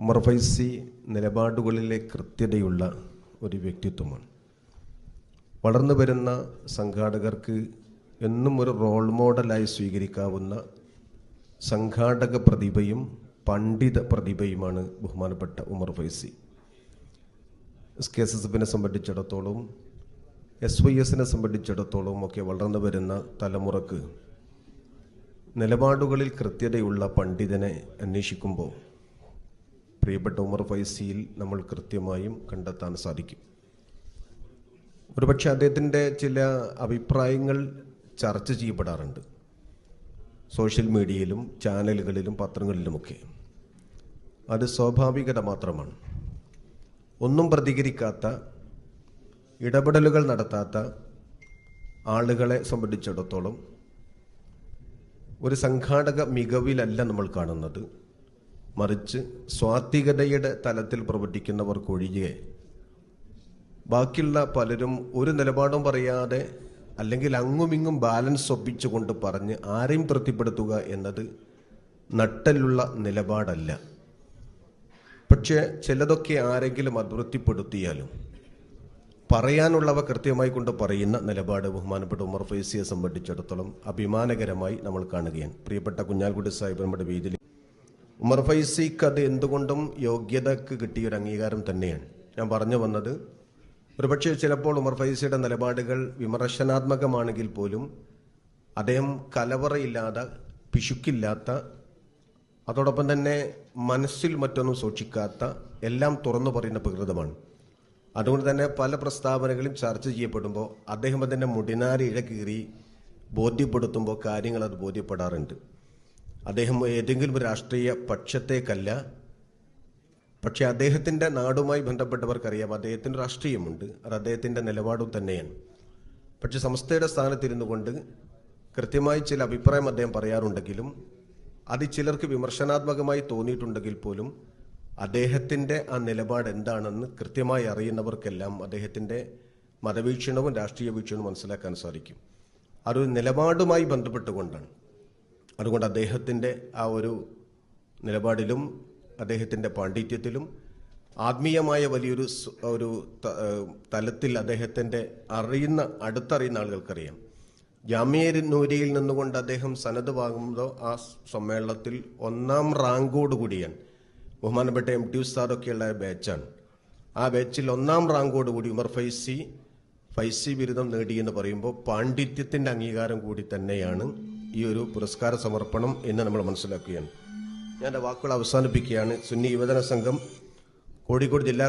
ഉമർ ഫൈസി നിലപാടുകളിലെ കൃത്യതയുള്ള ഒരു വ്യക്തിത്വമാണ്. വളർന്നു വരുന്ന സംഘാടകർക്ക് എന്നും ഒരു റോൾ മോഡലായി സ്വീകരിക്കാവുന്ന സംഘാടക പ്രതിഭയും പണ്ഡിത പ്രതിഭയുമാണ് ബഹുമാനപ്പെട്ട ഉമർ ഫൈസി. SKSSFനെ സംബന്ധിച്ചിടത്തോളം SYSനെ സംബന്ധിച്ചിടത്തോളം ഒക്കെ വളർന്നു വരുന്ന തലമുറക്ക് നിലപാടുകളിൽ കൃത്യതയുള്ള പണ്ഡിതനെ അന്വേഷിക്കുമ്പോൾ പ്രിയപ്പെട്ട ഉമർ ഫൈസിയിൽ നമ്മൾ കൃത്യമായും കണ്ടെത്താൻ സാധിക്കും. ഒരുപക്ഷെ അദ്ദേഹത്തിൻ്റെ ചില അഭിപ്രായങ്ങൾ ചർച്ച ചെയ്യപ്പെടാറുണ്ട് സോഷ്യൽ മീഡിയയിലും ചാനലുകളിലും പത്രങ്ങളിലുമൊക്കെ. അത് സ്വാഭാവികത മാത്രമാണ്. ഒന്നും പ്രതികരിക്കാത്ത, ഇടപെടലുകൾ നടത്താത്ത ആളുകളെ സംബന്ധിച്ചിടത്തോളം ഒരു സംഘാടക മികവിലല്ല നമ്മൾ കാണുന്നത്. മറിച്ച് സ്വാത്വികതയുടെ തലത്തിൽ പ്രവർത്തിക്കുന്നവർക്കൊഴികെ ബാക്കിയുള്ള പലരും ഒരു നിലപാടും പറയാതെ അല്ലെങ്കിൽ അങ്ങുമിങ്ങും ബാലൻസ് ഒപ്പിച്ചുകൊണ്ട് പറഞ്ഞ് ആരെയും തൃപ്തിപ്പെടുത്തുക എന്നത് നട്ടലുള്ള നിലപാടല്ല. പക്ഷേ ചിലതൊക്കെ ആരെങ്കിലും അതൃപ്തിപ്പെടുത്തിയാലും പറയാനുള്ളവ കൃത്യമായി കൊണ്ട് പറയുന്ന നിലപാട് ബഹുമാനപ്പെട്ട ഉമർ ഫൈസിയെ സംബന്ധിച്ചിടത്തോളം അഭിമാനകരമായി നമ്മൾ കാണുകയാണ്. പ്രിയപ്പെട്ട കുഞ്ഞാൽക്കുട്ടി സാഹിബ് നമ്മുടെ വേദിയിൽ ഉമർ ഫൈസിക്ക് അത് എന്തുകൊണ്ടും യോഗ്യതക്ക് കിട്ടിയൊരു അംഗീകാരം തന്നെയാണ്. ഞാൻ പറഞ്ഞു വന്നത്, ഒരുപക്ഷെ ചിലപ്പോൾ ഉമർ ഫൈസിയുടെ നിലപാടുകൾ വിമർശനാത്മകമാണെങ്കിൽ പോലും അദ്ദേഹം കലവറയില്ലാത്ത, പിശുക്കില്ലാത്ത, അതോടൊപ്പം തന്നെ മനസ്സിൽ മറ്റൊന്നും സൂക്ഷിക്കാത്ത, എല്ലാം തുറന്നു പറയുന്ന പ്രകൃതമാണ്. അതുകൊണ്ട് തന്നെ പല പ്രസ്താവനകളും ചർച്ച ചെയ്യപ്പെടുമ്പോൾ അദ്ദേഹം അതിൻ്റെ മുടിനാരി ഇഴകീറി ബോധ്യപ്പെടുത്തുമ്പോൾ കാര്യങ്ങൾ അത് ബോധ്യപ്പെടാറുണ്ട്. അദ്ദേഹം ഏതെങ്കിലും ഒരു രാഷ്ട്രീയ പക്ഷത്തേക്കല്ല, പക്ഷെ അദ്ദേഹത്തിൻ്റെ നാടുമായി ബന്ധപ്പെട്ടവർക്കറിയാം അദ്ദേഹത്തിന് രാഷ്ട്രീയമുണ്ട്, അത് അദ്ദേഹത്തിൻ്റെ നിലപാടും തന്നെയാണ്. പക്ഷെ സംസ്ഥയുടെ സ്ഥാനത്തിരുന്നു കൊണ്ട് കൃത്യമായി ചില അഭിപ്രായം അദ്ദേഹം പറയാറുണ്ടെങ്കിലും അത് ചിലർക്ക് വിമർശനാത്മകമായി തോന്നിയിട്ടുണ്ടെങ്കിൽ പോലും അദ്ദേഹത്തിൻ്റെ ആ നിലപാട് എന്താണെന്ന് കൃത്യമായി അറിയുന്നവർക്കെല്ലാം അദ്ദേഹത്തിൻ്റെ മതവീക്ഷണവും രാഷ്ട്രീയ വീക്ഷണവും മനസ്സിലാക്കാൻ സാധിക്കും. അതൊരു നിലപാടുമായി ബന്ധപ്പെട്ടുകൊണ്ടാണ്. അതുകൊണ്ട് അദ്ദേഹത്തിൻ്റെ ആ ഒരു നിലപാടിലും അദ്ദേഹത്തിൻ്റെ പാണ്ഡിത്യത്തിലും ആത്മീയമായ വലിയൊരു തലത്തിൽ അദ്ദേഹത്തിൻ്റെ അടുത്തറിയുന്ന ആളുകൾക്കറിയാം. ജാമിയ നൂരിയിൽ നിന്നുകൊണ്ട് അദ്ദേഹം സനത് വാങ്ങുമ്പോൾ ആ സമ്മേളനത്തിൽ 1ാം റാങ്കോടുകൂടിയാണ്. ബഹുമാനപ്പെട്ട MT ഉസ്താദൊക്കെയുള്ള ബാച്ചാണ്. ആ ബാച്ചിൽ 1ാം റാങ്കോടുകൂടി ഉമർ ഫൈസി ബിരുദം നേടിയെന്ന് പറയുമ്പോൾ പാണ്ഡിത്യത്തിൻ്റെ അംഗീകാരം കൂടി തന്നെയാണ് ഈ ഒരു പുരസ്കാര സമർപ്പണം എന്ന് നമ്മൾ മനസ്സിലാക്കുകയാണ്. ഞാൻ എൻ്റെ വാക്കുകൾ അവസാനിപ്പിക്കുകയാണ്. സുന്നി യുവജന സംഘം കോഴിക്കോട് ജില്ലാ